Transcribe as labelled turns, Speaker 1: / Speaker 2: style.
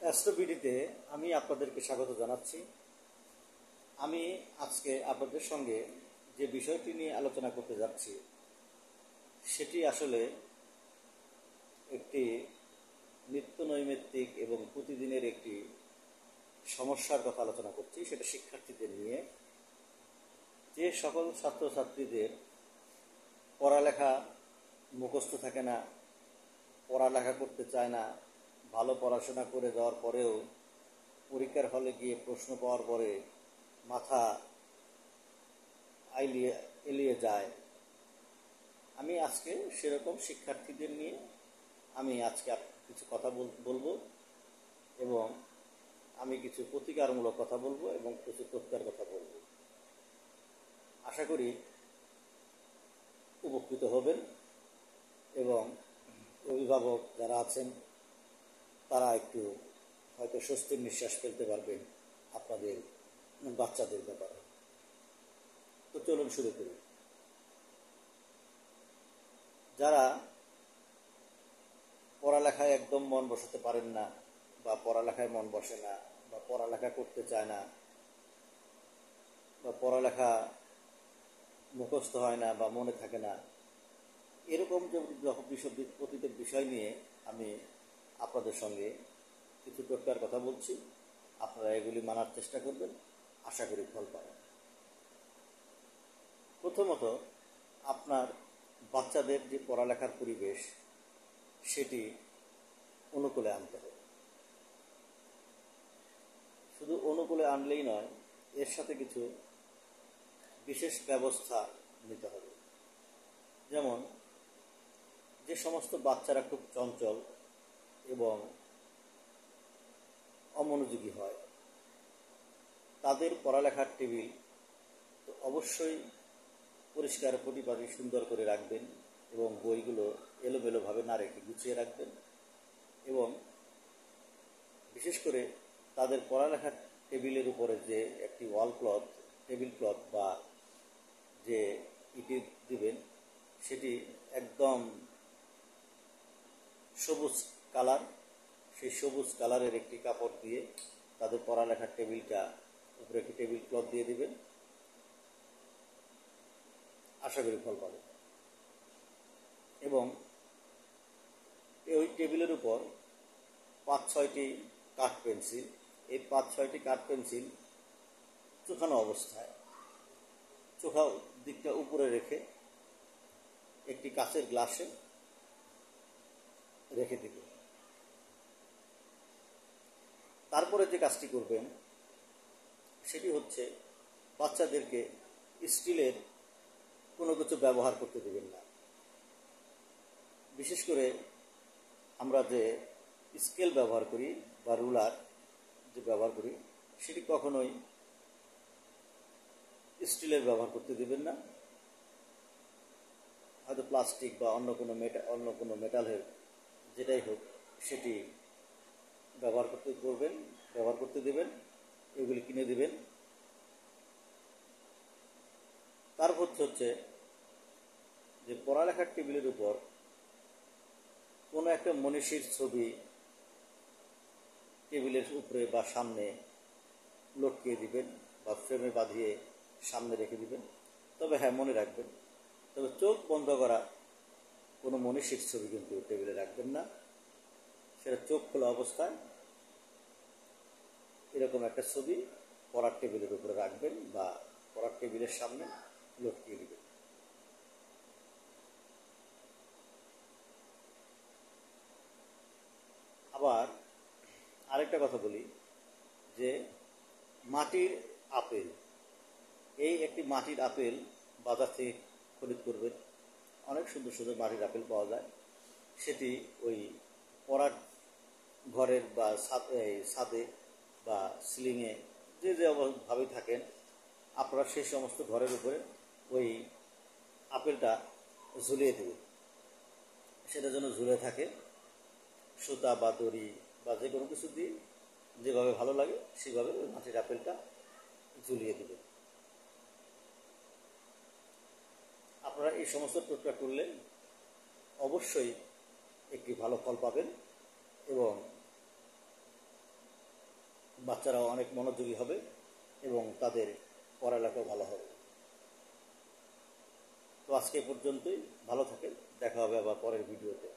Speaker 1: অ্যাস্ট্রোবিডিতে আমি আপনাদেরকে স্বাগত জানাচ্ছি। আমি আজকে আপনাদের সঙ্গে যে বিষয়টি নিয়ে আলোচনা করতে যাচ্ছি সেটি আসলে একটি নিত্য নৈমিত্তিক এবং প্রতিদিনের একটি সমস্যার কথা আলোচনা করছি। সেটা শিক্ষার্থীদের নিয়ে। যে সকল ছাত্রছাত্রীদের পড়ালেখা মুখস্থ থাকে না, পড়ালেখা করতে চায় না, ভালো পড়াশোনা করে যাওয়ার পরেও পরীক্ষার হলে গিয়ে প্রশ্ন পাওয়ার পরে মাথা এলিয়ে যায়, আমি আজকে সেরকম শিক্ষার্থীদের নিয়ে আমি আজকে কিছু কথা বলবো এবং আমি কিছু প্রতিকারমূলক কথা বলবো এবং কিছু তথ্যের কথা বলবো। আশা করি উপকৃত হবেন এবং অভিভাবক যারা আছেন তারা একটু হয়তো স্বস্তির নিঃশ্বাস ফেলতে পারবেন আপনাদের বাচ্চাদের ব্যাপারে। তো চলুন শুরু করি। যারা পড়ালেখায় একদম মন বসাতে পারেন না, বা পড়ালেখায় মন বসে না, বা পড়ালেখা করতে চায় না, বা পড়ালেখা মুখস্থ হয় না বা মনে থাকে না, এরকম প্রতিটি বিষয় নিয়ে আমি আপনাদের সঙ্গে কিছু টোটকার কথা বলছি। আপনারা এগুলি মানার চেষ্টা করবেন, আশা করি ফল পাবেন। প্রথমত, আপনার বাচ্চাদের যে পড়ালেখার পরিবেশ সেটি অনুকূলে আনতে হবে। শুধু অনুকূলে আনলেই নয়, এর সাথে কিছু বিশেষ ব্যবস্থা নিতে হবে। যেমন, যে সমস্ত বাচ্চারা খুব চঞ্চল এবং অমনোযোগী হয় তাদের পড়ালেখার টেবিল তো অবশ্যই পরিষ্কার পরিপাটি সুন্দর করে রাখবেন এবং বইগুলো এলোমেলোভাবে না রেখে গুছিয়ে রাখবেন। এবং বিশেষ করে তাদের পড়ালেখার টেবিলের উপরে যে একটি টেবিল ক্লথ বা যে ইটি দিবেন সেটি একদম সবুজ কালার, সেই সবুজ কালারের একটি কাপড় দিয়ে তাদের পড়ালেখার টেবিলটা উপরে একটি টেবিল ক্লথ দিয়ে দিবেন। আশা করি ফল পাবেন। এবং ওই টেবিলের উপর 5-6টি কাঠ পেন্সিল, এই 5-6টি কাঠ পেন্সিল চোখানো অবস্থায়, চোখা দিকটা উপরে রেখে একটি কাচের গ্লাসে রেখে দিবেন। তারপরে যে কাজটি করবেন সেটি হচ্ছে, বাচ্চাদেরকে স্টিলের কোনো কিছু ব্যবহার করতে দেবেন না। বিশেষ করে আমরা যে স্কেল ব্যবহার করি বা রুলার যে ব্যবহার করি সেটি কখনোই স্টিলের ব্যবহার করতে দেবেন না। হয়তো প্লাস্টিক বা অন্য কোনো মেটালের যেটাই হোক সেটি ব্যবহার করতে দেবেন, এগুলি কিনে দেবেন। তারপর হচ্ছে যে পড়ালেখার টেবিলের উপর কোনো একটা মনীষীর ছবি টেবিলের উপরে বা সামনে লটকিয়ে দিবেন বা ফ্রেমে বাঁধিয়ে সামনে রেখে দিবেন। তবে হ্যাঁ, মনে রাখবেন, তবে চোখ বন্ধ করা কোনো মনীষীর ছবি কিন্তু টেবিলে রাখবেন না। সেটা চোখ খোলা অবস্থায় এরকম একটা ছবি পড়ার টেবিলের উপরে রাখবেন বা পড়ার টেবিলের সামনে লটকিয়ে দিবেন। আবার আরেকটা কথা বলি, যে মাটির আপেল, এই একটি মাটির আপেল বাজার থেকে খরিদ করবেন। অনেক সুন্দর সুন্দর মাটির আপেল পাওয়া যায়। সেটি ওই পড়ার ঘরের বা ছাদে বা সিলিংয়ে যে ভাবে থাকেন আপনারা, সেই সমস্ত ঘরের উপরে ওই আপেলটা ঝুলিয়ে দেবেন। সেটা যেন ঝুলে থাকে, সুতা বা দড়ি বা যে কোনো কিছু দিয়ে যেভাবে ভালো লাগে সেভাবে ওই মাটির আপেলটা ঝুলিয়ে দেবেন। আপনারা এই সমস্ত টোটকা করলে অবশ্যই একটি ভালো ফল পাবেন এবং বাচ্চারাও অনেক মনোযোগী হবে এবং তাদের পড়ালেখাও ভালো হবে। তো আজকে পর্যন্তই, ভালো থাকেন, দেখা হবে আবার পরের ভিডিওতে।